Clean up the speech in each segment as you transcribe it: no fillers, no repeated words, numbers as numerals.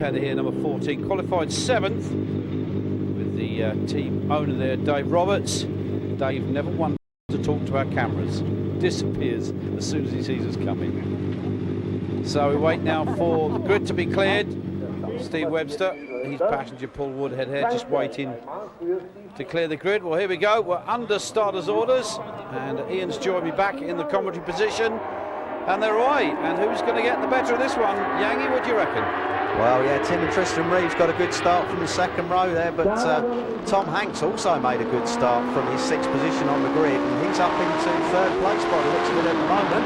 Header here, number 14, qualified 7th with the team owner there, Dave Roberts. Dave never wants to talk to our cameras, disappears as soon as he sees us coming. So we wait now for the grid to be cleared. Steve Webster, his passenger Paul Woodhead here, just waiting to clear the grid. Well, here we go, we're under starters orders, and Ian's joined me back in the commentary position, and they're away. And who's going to get the better of this one? Yangi, what do you reckon? Well, yeah, Tim and Tristan Reeves got a good start from the second row there, but Tom Hanks also made a good start from his 6th position on the grid, and he's up into 3rd place by the looks of it at the moment.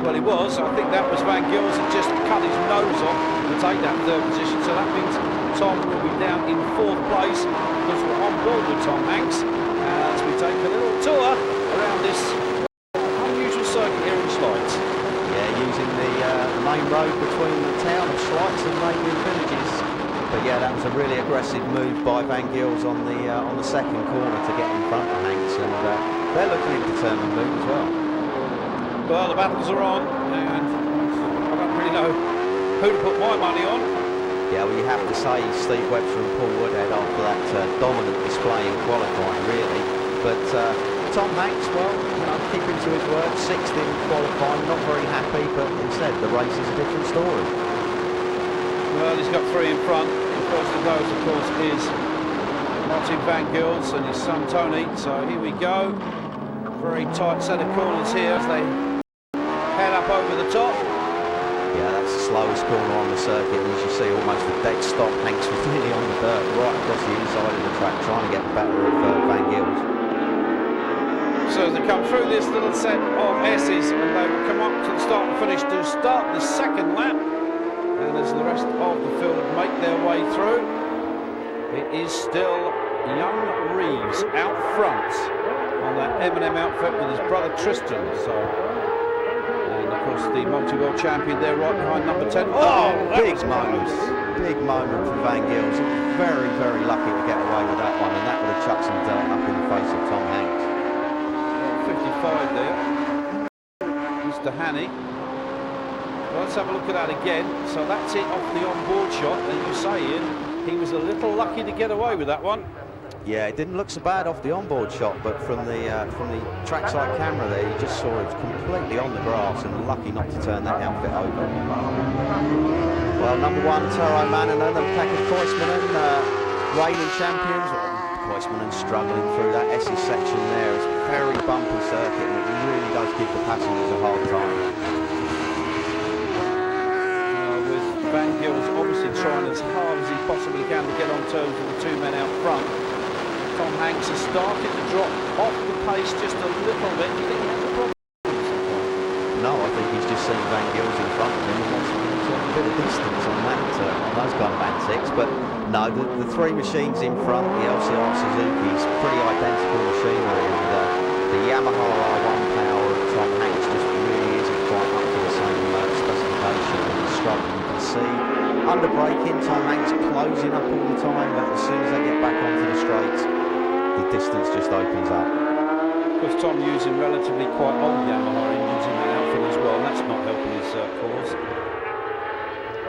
Well, he was. I think that was Van Gils that just cut his nose off to take that 3rd position, so that means Tom will be down in 4th place because we're on board with Tom Hanks as we take a little tour around this unusual circuit here in Schleiz. Yeah, using the main road between the town of Schleiz and neighbouring villages. But yeah, that was a really aggressive move by Van Gils on the second corner to get in front of Hanks, and they're looking at a determined move as well. Well, the battles are on, and I don't really know who to put my money on. Yeah, well, you have to say Steve Webster and Paul Woodhead after that dominant display in qualifying, really. But Tom Hanks, well, you know, keeping to his word, 6th in qualifying, not very happy, but instead the race is a different story. Well, he's got 3 in front. The first of those, of course, is Martin Van Gils and his son Tony. So here we go. Very tight set of corners here as they head up over the top. Yeah, that's the slowest corner on the circuit, and as you see, almost a dead stop. Hanks was nearly on the dirt, right across the inside of the track, trying to get the better of Van Gils. So as they come through this little set of S's, and they will come up to the start and finish to start the 2nd lap. And as the rest of the field make their way through, it is still young Reeves out front on that M&M outfit with his brother Tristan. So, and of course the multi-world champion there right behind number 10. Oh, big moment for Van Gils. Very, very lucky to get away with that one, and that would have chucked some dirt up in the face of Tom Hanks. 55 there, Mr. Hanny. Well, let's have a look at that again. So that's it off the on-board shot, and you say, Ian, he was a little lucky to get away with that one. Yeah, it didn't look so bad off the on-board shot, but from the trackside camera there, you just saw it was completely on the grass and lucky not to turn that outfit over. Well, number 1, Taro Mann, and then Pekka Koismanen, reigning champions. Koismanen struggling through that Essie section there. It's a very bumpy circuit, and it really does give the passengers a hard time. With Van Gils obviously trying as hard as he possibly can to get on terms with the 2 men out front. Tom Hanks has started to drop off the pace just a little bit. Do you think he has a problem? No, I think he's just seen Van Gils in front of him and wants to have a bit of distance on that, on those kind of antics. But no, the 3 machines in front, the LCR Suzuki's pretty identical machinery, and the Yamaha R1 power of Tom Hanks just really isn't quite up to the same specification, and he's struggling. You can see under braking, Tom Hanks closing up all the time, but as soon as they get back onto the straights, the distance just opens up. Of course, Tom using relatively quite old Yamaha engines in that outfit as well, and that's not helping his cause.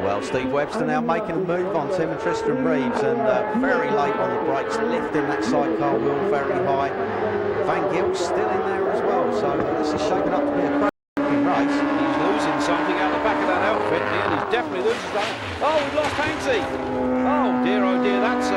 Well, Steve Webster now making a move on Tim and Tristan Reeves, and very late on the brakes, lifting that sidecar wheel very high. Van Gils still in there as well, so this is shaping up to be a cracking race. He's losing something out the back of that outfit here, and he's definitely losing something. Oh, we've lost Hanksy! Oh dear, that's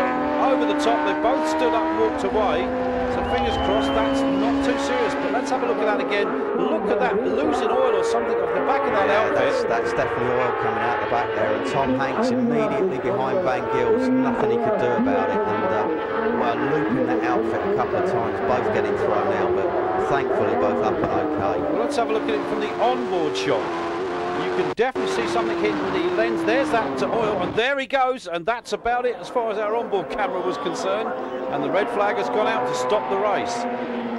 over the top. They both stood up and walked away. So fingers crossed that's not too serious, but let's have a look at that again. Look at that, losing oil or something off the back of that outfit. That's definitely oil coming out the back there, and Tom Hanks immediately behind Van Gils, nothing he could do about it, and well, looping that outfit a couple of times, both getting thrown out, but thankfully both up and okay. Well, let's have a look at it from the onboard shot. You can definitely see something hitting the lens. There's that oil, and there he goes, and that's about it as far as our onboard camera was concerned, and the red flag has gone out to stop the race.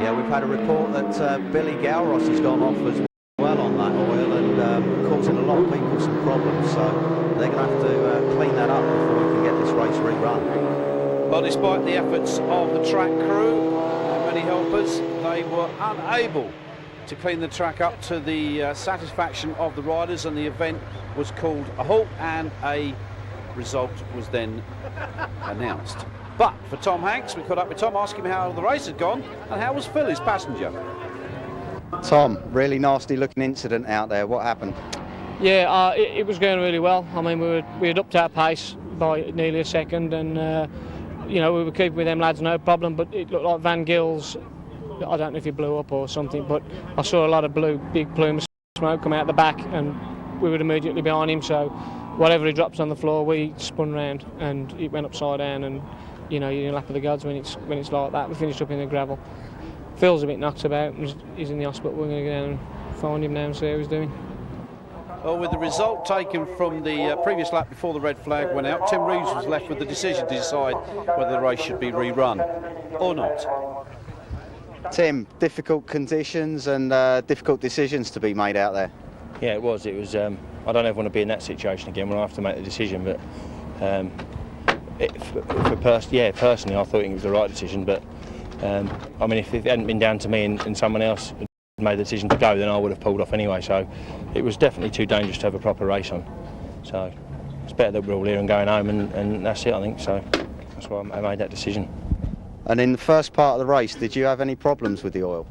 Yeah, we've had a report that Billy Galros has gone off as well on that oil, and causing a lot of people some problems, so they're going to have to clean that up before we can get this race rerun. Well, despite the efforts of the track crew and many helpers, they were unable to clean the track up to the satisfaction of the riders, and the event was called a halt, and a result was then announced. But for Tom Hanks, we caught up with Tom, asking him how the race had gone and how was Phil, his passenger. Tom, really nasty looking incident out there. What happened? Yeah, it was going really well. I mean, we had upped our pace by nearly a second, and you know, we were keeping with them lads, no problem. But it looked like Van Gill's, I don't know if he blew up or something, but I saw a lot of big plume of smoke come out the back, and we were immediately behind him. So whatever he drops on the floor, we spun round and it went upside down. And you know, you're in lap of the gods when it's like that. We finished up in the gravel. Phil's a bit knocked about, he's in the hospital. We're going to go down and find him now and see how he's doing. Well, with the result taken from the previous lap before the red flag went out, Tim Reeves was left with the decision to decide whether the race should be rerun or not. Tim, difficult conditions and difficult decisions to be made out there. Yeah, it was. I don't ever want to be in that situation again when I have to make the decision. But personally, I thought it was the right decision. But I mean, if it hadn't been down to me and someone else had made the decision to go, then I would have pulled off anyway. So it was definitely too dangerous to have a proper race on. So it's better that we're all here and going home, and that's it, I think. So that's why I made that decision. And in the first part of the race, did you have any problems with the oil?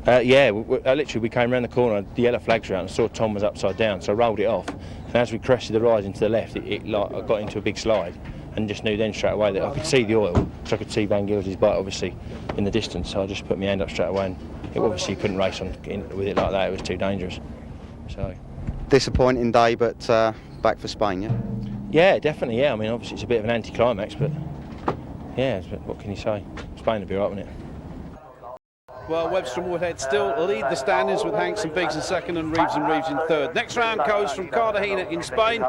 Yeah, we came around the corner, the yellow flags were out, and saw Tom was upside down, so I rolled it off. And as we crested the rise into the left, I got into a big slide, and just knew then straight away that I could see the oil, so I could see Van Gill's bike obviously in the distance. So I just put my hand up straight away, and it obviously couldn't race with it like that. It was too dangerous. So disappointing day, but back for Spain, yeah? Yeah, definitely. Yeah, I mean, obviously it's a bit of an anti-climax, but yeah, what can you say? Spain will be right, won't it? Well, Webster and Woodhead still lead the standings with Hanks and Biggs in second and Reeves in third. Next round goes from Cartagena in Spain.